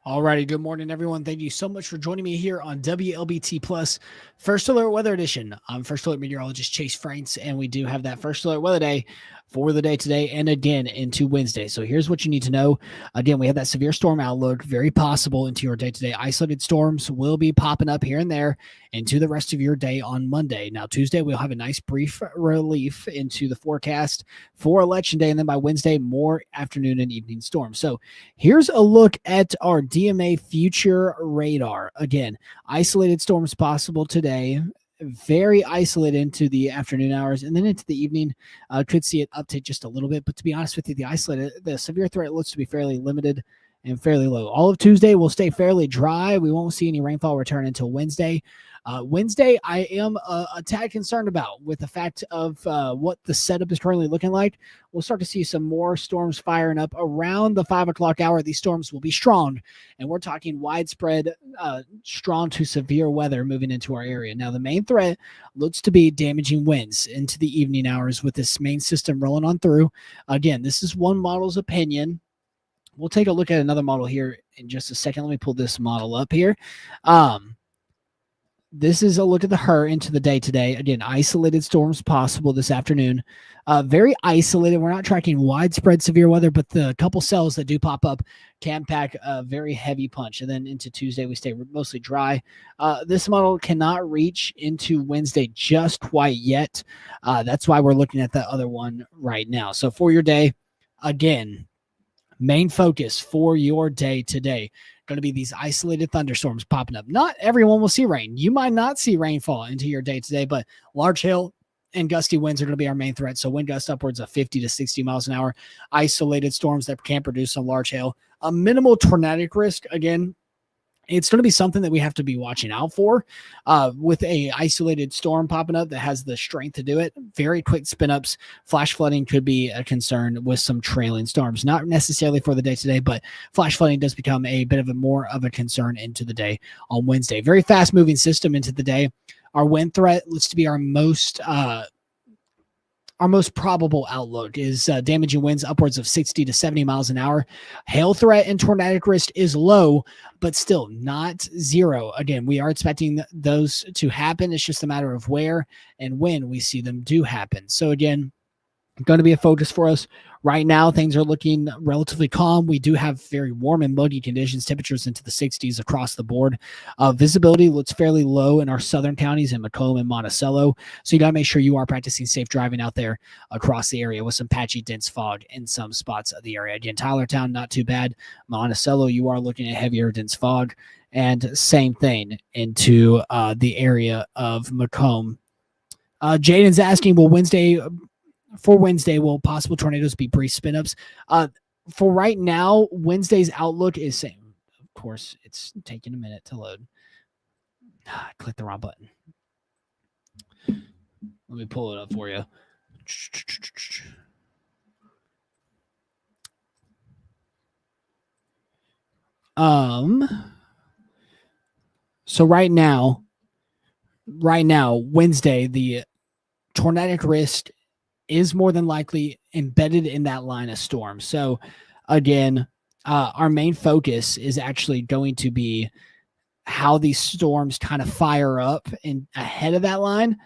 Alrighty, good morning, everyone. Thank you so much for joining me here on Wlbt Plus First Alert Weather Edition. I'm First Alert Meteorologist Chase Franks, and we do have that First Alert Weather Day for the day today and again into Wednesday. So here's what you need to know. Again, we have that severe storm outlook, very possible into your day today. Isolated storms will be popping up here and there into the rest of your day on Monday. Now, Tuesday, we'll have a nice brief relief into the forecast for Election Day, and then by Wednesday, more afternoon and evening storms. So here's a look at our DMA future radar. Again, isolated storms possible today, very isolated into the afternoon hours, and then into the evening. Could see it uptick just a little bit, but to be honest with you, the severe threat looks to be fairly limited and fairly low. All of Tuesday will stay fairly dry. We won't see any rainfall return until Wednesday. Wednesday, I am a tad concerned about with the fact of what the setup is currently looking like. We'll start to see some more storms firing up around the 5 o'clock hour. These storms will be strong, and we're talking widespread, strong to severe weather moving into our area. Now, the main threat looks to be damaging winds into the evening hours with this main system rolling on through. Again, this is one model's opinion. We'll take a look at another model here in just a second. Let me pull this model up here. This is a look at the HER into the day today. Again, isolated storms possible this afternoon. Very isolated. We're not tracking widespread severe weather, but the couple cells that do pop up can pack a very heavy punch. And then into Tuesday, we stay mostly dry. This model cannot reach into Wednesday just quite yet. That's why we're looking at the other one right now. So for your day, again, main focus for your day today going to be these isolated thunderstorms popping up. Not everyone will see rain. You might not see rainfall into your day today, but large hail and gusty winds are going to be our main threat. So wind gusts upwards of 50 to 60 miles an hour, isolated storms that can produce some large hail, a minimal tornadic risk. Again, it's going to be something that we have to be watching out for with a isolated storm popping up that has the strength to do it. Very quick spin ups. Flash flooding could be a concern with some trailing storms, not necessarily for the day today, but flash flooding does become a bit of a more of a concern into the day on Wednesday. Very fast moving system into the day. Our wind threat looks to be our most probable outlook is damaging winds upwards of 60 to 70 miles an hour. Hail threat and tornadic risk is low, but still not zero. Again, we are expecting those to happen. It's just a matter of where and when we see them do happen. So again, going to be a focus for us. Right now, things are looking relatively calm. We do have very warm and muggy conditions, temperatures into the 60s across the board. Visibility looks fairly low in our southern counties in Macomb and Monticello. So you got to make sure you are practicing safe driving out there across the area with some patchy, dense fog in some spots of the area. Again, Tylertown, not too bad. Monticello, you are looking at heavier, dense fog. And same thing into the area of Macomb. Jaden's asking, will possible tornadoes be brief spin-ups? For right now, Wednesday's outlook is same. Of course, it's taking a minute to load. I clicked the wrong button. Let me pull it up for you. So right now, Wednesday, the tornadic risk is more than likely embedded in that line of storm. So again, our main focus is actually going to be how these storms kind of fire up in ahead of that line.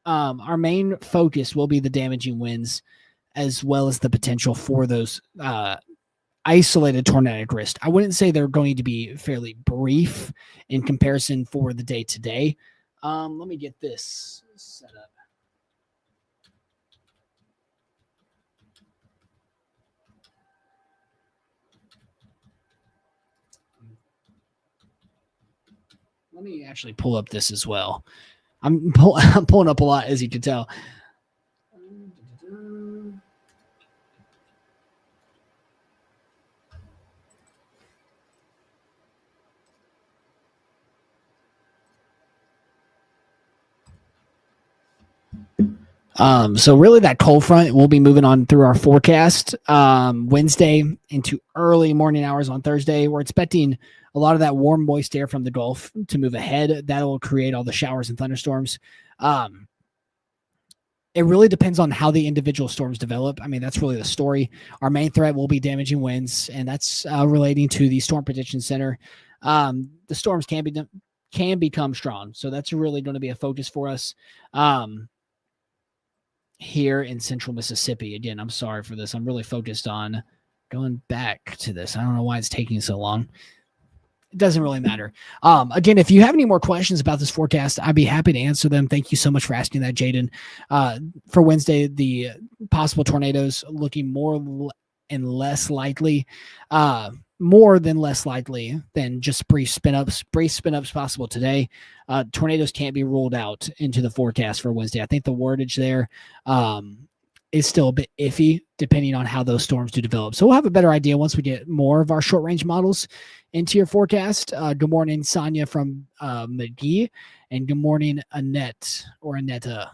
Our main focus will be the damaging winds as well as the potential for those isolated tornadic risk. I wouldn't say they're going to be fairly brief in comparison for the day today. Let me get this set up. Let me actually pull up this as well. I'm pulling up a lot, as you can tell. So really that cold front will be moving on through our forecast Wednesday into early morning hours on Thursday. We're expecting a lot of that warm, moist air from the Gulf to move ahead. That will create all the showers and thunderstorms. it really depends on how the individual storms develop. I mean, that's really the story. Our main threat will be damaging winds, and that's relating to the Storm Prediction Center. The storms can become strong, so that's really going to be a focus for us here in central Mississippi. Again, I'm sorry for this. I'm really focused on going back to this. I don't know why it's taking so long. It doesn't really matter. Again, if you have any more questions about this forecast, I'd be happy to answer them. Thank you so much for asking that, Jaden. For Wednesday, the possible tornadoes looking more and less likely, more than less likely than just brief spin-ups possible today. Tornadoes can't be ruled out into the forecast for Wednesday. I think the wordage there is still a bit iffy depending on how those storms do develop. So we'll have a better idea once we get more of our short-range models into your forecast. Good morning, Sonia from McGee, and good morning, Annette or Annetta.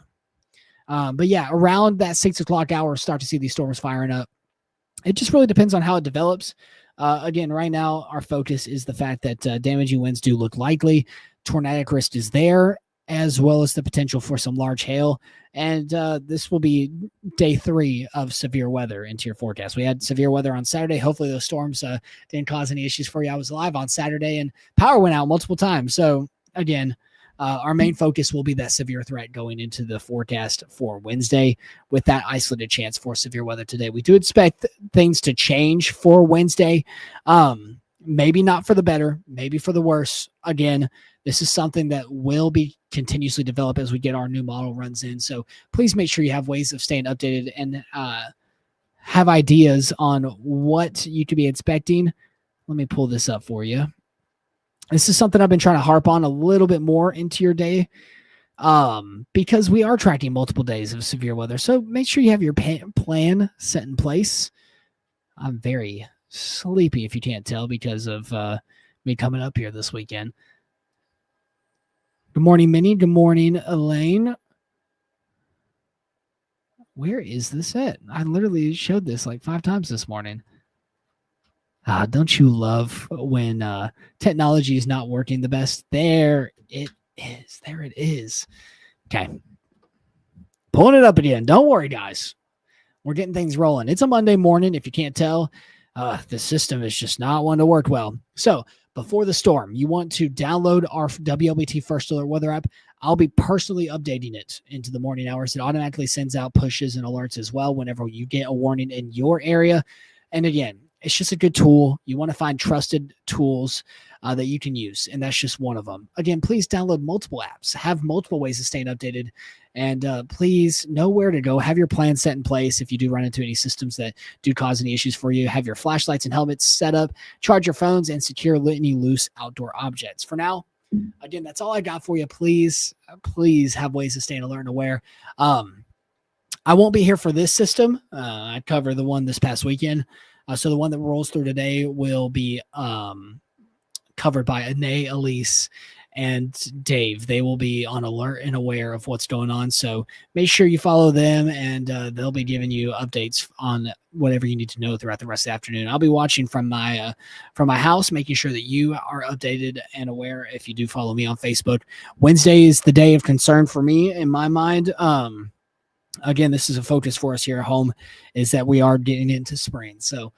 But yeah, around that 6 o'clock hour, start to see these storms firing up. It just really depends on how it develops. Again, right now, our focus is the fact that damaging winds do look likely. Tornadic risk is there, as well as the potential for some large hail. And this will be day 3 of severe weather into your forecast. We had severe weather on Saturday. Hopefully those storms didn't cause any issues for you. I was live on Saturday and power went out multiple times. So again, our main focus will be that severe threat going into the forecast for Wednesday with that isolated chance for severe weather today. We do expect things to change for Wednesday. Maybe not for the better, maybe for the worse. Again, this is something that will be continuously developed as we get our new model runs in. So please make sure you have ways of staying updated and have ideas on what you could be expecting. Let me pull this up for you. This is something I've been trying to harp on a little bit more into your day because we are tracking multiple days of severe weather. So make sure you have your plan set in place. I'm very sleepy, if you can't tell, because of me coming up here this weekend. Good morning, Minnie. Good morning, Elaine. Where is this at? I literally showed this like 5 times this morning. Don't you love when technology is not working the best? There it is. There it is. Okay. Pulling it up again. Don't worry, guys. We're getting things rolling. It's a Monday morning. If you can't tell, the system is just not one to work well. So before the storm, you want to download our Wlbt First Alert Weather app. I'll be personally updating it into the morning hours. It automatically sends out pushes and alerts as well whenever you get a warning in your area. And again, it's just a good tool. You want to find trusted tools that you can use, and that's just one of them. Again, please download multiple apps, have multiple ways of staying updated, and please know where to go. Have your plan set in place if you do run into any systems that do cause any issues for you. Have your flashlights and helmets set up, charge your phones, and secure any loose outdoor objects. For now, again, that's all I got for you. Please have ways of staying alert and aware. I won't be here for this system. I covered the one this past weekend. So the one that rolls through today will be covered by Anae, Elise, and Dave. They will be on alert and aware of what's going on. So make sure you follow them, and they'll be giving you updates on whatever you need to know throughout the rest of the afternoon. I'll be watching from my house, making sure that you are updated and aware if you do follow me on Facebook. Wednesday is the day of concern for me in my mind. Again, this is a focus for us here at home, is that we are getting into spring. So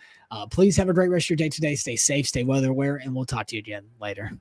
please have a great rest of your day today. Stay safe, stay weather aware, and we'll talk to you again later.